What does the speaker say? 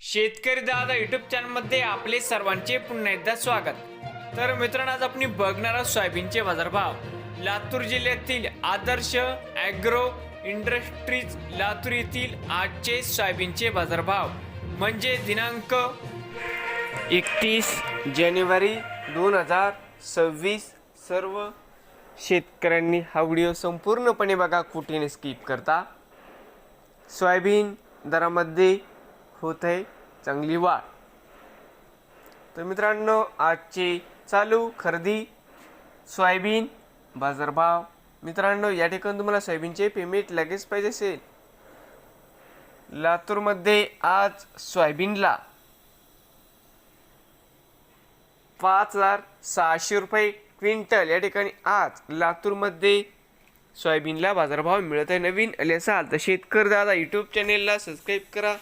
शेतकरी दादा यूट्यूब चॅनलमध्ये आपले सर्वांचे पुन्हा एकदा स्वागत. तर मित्रांनो, आज आपण बघणार आहोत सोयाबीनचे बाजारभाव. लातूर जिल्ह्यातील आदर्श ॲग्रो इंडस्ट्रीज लातूर येथील आजचे सोयाबीनचे बाजारभाव म्हणजे दिनांक 31 जानेवारी 2026. सर्व शेतकऱ्यांनी हा व्हिडिओ संपूर्णपणे बघा, कुठेने स्किप करता. सोयाबीन दरामध्ये होत आहे चांगली वाढ. तर मित्रांनो, आजची चालू खरेदी सोयाबीन बाजारभाव. मित्रांनो, या ठिकाणी तुम्हाला सोयाबीनचे पेमेंट लगेच पाहिजे असेल, लातूरमध्ये आज सोयाबीनला 5,600 रुपये क्विंटल या ठिकाणी आज लातूरमध्ये सोयाबीनला बाजारभाव मिळत आहे. नवीन आले असाल तर शेतकरी दादा यूट्यूब चॅनेलला सबस्क्राईब करा.